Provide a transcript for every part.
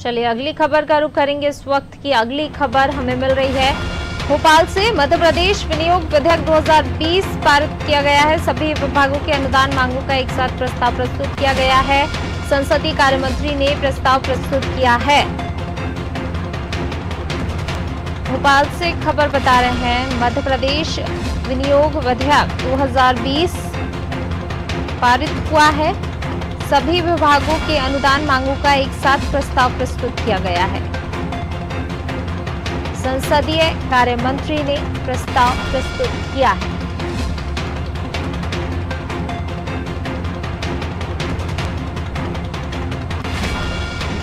चलिए अगली खबर का रुख करेंगे। इस वक्त की अगली खबर हमें मिल रही है भोपाल से। मध्य प्रदेश विनियोग विधेयक 2020 पारित किया गया है। सभी विभागों के अनुदान मांगों का एक साथ प्रस्ताव प्रस्तुत किया गया है। संसदीय कार्य मंत्री ने प्रस्ताव प्रस्तुत किया है। भोपाल से खबर बता रहे हैं, मध्य प्रदेश विनियोग विधेयक 2020 पारित हुआ है। सभी विभागों के अनुदान मांगों का एक साथ प्रस्ताव प्रस्तुत किया गया है। संसदीय कार्य मंत्री ने प्रस्ताव प्रस्तुत किया है।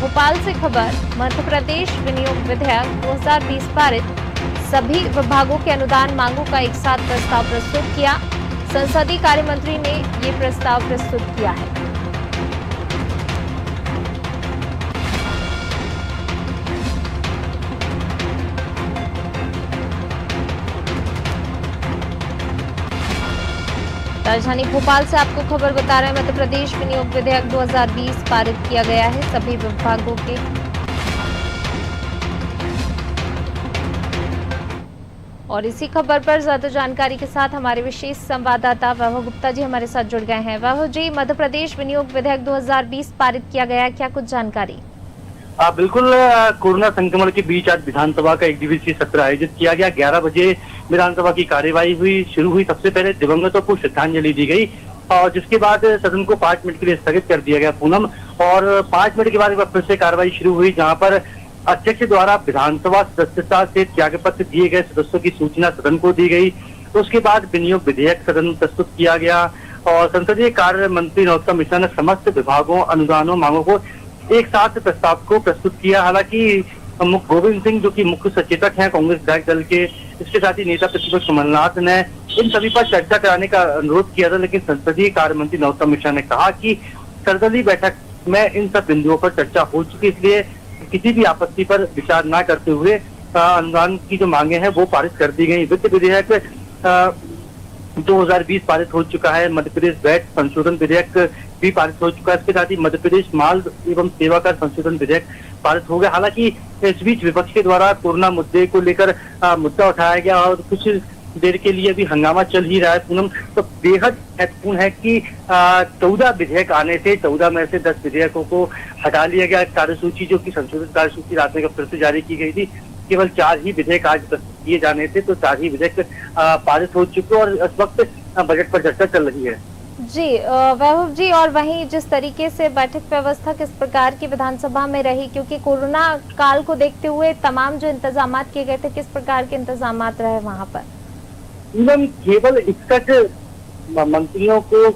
भोपाल से खबर, मध्य प्रदेश विनियोग विधेयक 2020 पारित, सभी विभागों के अनुदान मांगों का एक साथ प्रस्ताव प्रस्तुत किया। संसदीय कार्य मंत्री ने ये प्रस्ताव प्रस्तुत किया है। राजधानी भोपाल से आपको खबर बता रहे हैं, मध्य प्रदेश विनियोग विधेयक 2020 पारित किया गया है। सभी विभागों के और इसी खबर पर ज्यादा जानकारी के साथ हमारे विशेष संवाददाता वैभव गुप्ता जी हमारे साथ जुड़ गए हैं। वैभव जी, मध्य प्रदेश विनियोग विधेयक 2020 पारित किया गया है, क्या कुछ जानकारी? बिल्कुल, कोरोना संक्रमण के बीच आज विधानसभा का एक दिवसीय सत्र आयोजित किया गया। 11 बजे विधानसभा की कार्यवाही शुरू हुई। सबसे पहले दिवंगतों को श्रद्धांजलि दी गई और जिसके बाद सदन को 5 मिनट के लिए स्थगित कर दिया गया पूनम, और 5 मिनट के बाद फिर से कार्यवाही शुरू हुई, जहां पर अध्यक्ष द्वारा विधानसभा सदस्यता से त्यागपत्र दिए गए सदस्यों की सूचना सदन को दी गई। तो उसके बाद विनियोग विधेयक सदन में प्रस्तुत किया गया और संसदीय कार्य मंत्री नरोत्तम मिश्रा ने समस्त विभागों अनुदानों मांगों को एक साथ प्रस्ताव को प्रस्तुत किया। हालांकि गोविंद सिंह जो कि मुख्य सचेतक हैं कांग्रेस विधायक दल के, इसके साथ ही नेता प्रतिपक्ष कमलनाथ ने इन सभी पर चर्चा कराने का अनुरोध किया था, लेकिन संसदीय कार्य मंत्री नरोत्तम मिश्रा ने कहा कि सर्वदलीय बैठक में इन सब बिंदुओं पर चर्चा हो चुकी, इसलिए किसी भी आपत्ति पर विचार न करते हुए अनुदान की जो मांगे हैं वो पारित कर दी गई। वित्त विधेयक 2020 पारित हो चुका है। मध्य प्रदेश वैट संशोधन विधेयक भी पारित हो चुका है। इसके साथ ही मध्य प्रदेश माल एवं सेवा कर संशोधन विधेयक पारित हो गया। हालांकि इस बीच विपक्ष के द्वारा कोरोना मुद्दे को लेकर मुद्दा उठाया गया और कुछ देर के लिए भी हंगामा चल ही रहा है पूनम। तो बेहद महत्वपूर्ण है कि 14 विधेयक आने से 14 में से 10 विधेयकों को हटा लिया गया। कार्यसूची जो कि संशोधित कार्यसूची रात में फिर से जारी की गई थी, केवल 4 ही विधेयक आज प्रस्तुत किए जाने थे, तो 4 ही विधेयक पारित हो चुके और इस वक्त बजट पर चर्चा चल रही है। जी वैभव जी, और वहीं जिस तरीके से बैठक व्यवस्था किस प्रकार की विधानसभा में रही, क्योंकि कोरोना काल को देखते हुए तमाम जो इंतजाम किए गए थे, किस प्रकार के इंतजाम रहे वहां पर? केवल 61 मंत्रियों को,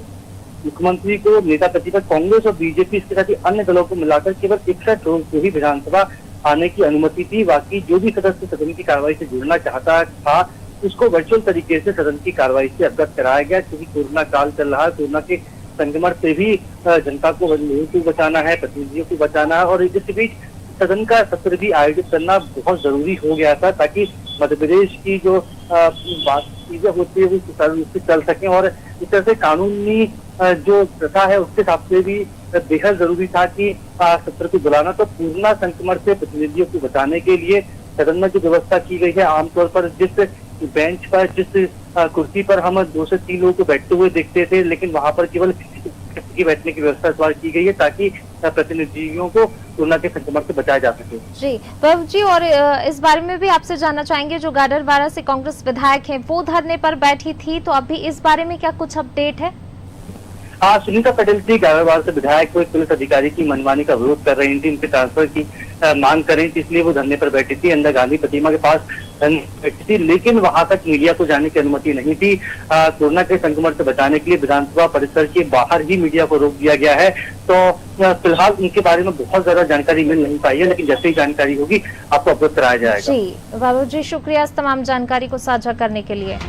मुख्यमंत्री को, नेता प्रतिपक्ष कांग्रेस और बीजेपी, इसके साथ ही अन्य दलों को मिलाकर केवल 61 लोगों को ही विधानसभा आने की अनुमति थी। बाकी जो भी सदस्य सदन की कार्रवाई से जुड़ना चाहता था उसको वर्चुअल तरीके से सदन की कार्रवाई से अवगत कराया गया, क्योंकि कोरोना काल चल रहा है। कोरोना के संक्रमण से भी जनता को लोगों को बचाना है, प्रतिनिधियों को बचाना है, और इस बीच सदन का सत्र भी आयोजित करना बहुत जरूरी हो गया था, ताकि मध्य प्रदेश की जो चीजें होती है वो सुचारू रूप से चल सके। और इस तरह से कानूनी जो प्रथा है उसके हिसाब से भी बेहद जरूरी था कि सत्र को बुलाना। तो कोरोना संक्रमण से प्रतिनिधियों को बचाने के लिए सदन में जो व्यवस्था की गई है, आमतौर पर जिस बेंच पर, जिस कुर्सी पर हम 2 से 3 लोगों को बैठते हुए देखते थे, लेकिन वहां पर केवल की बैठने की व्यवस्था इस बार की गई है, ताकि प्रतिनिधियों को कोरोना के संक्रमण से बचाया जा सके। जी वैभव जी, और इस बारे में भी आपसे जानना चाहेंगे, जो गाडरवारा से कांग्रेस विधायक हैं वो धरने पर बैठी थी, तो अभी इस बारे में क्या कुछ अपडेट है? सुनीता पटेल थी गाडरवारा से विधायक, को एक पुलिस अधिकारी की मनमानी का विरोध कर रही थी, उनके ट्रांसफर की मांग कर रही थी, इसलिए वो धरने पर बैठी थी। अंदर गांधी प्रतिमा के पास बैठी थी, लेकिन वहां तक मीडिया को जाने की अनुमति नहीं थी। कोरोना के संक्रमण से बचाने के लिए विधानसभा परिसर के बाहर ही मीडिया को रोक दिया गया है। तो फिलहाल उनके बारे में बहुत ज्यादा जानकारी मिल नहीं पाई है, लेकिन जैसे ही जानकारी होगी आपको अवगत कराया जाएगा। जी वैभव जी, शुक्रिया इस तमाम जानकारी को साझा करने के लिए।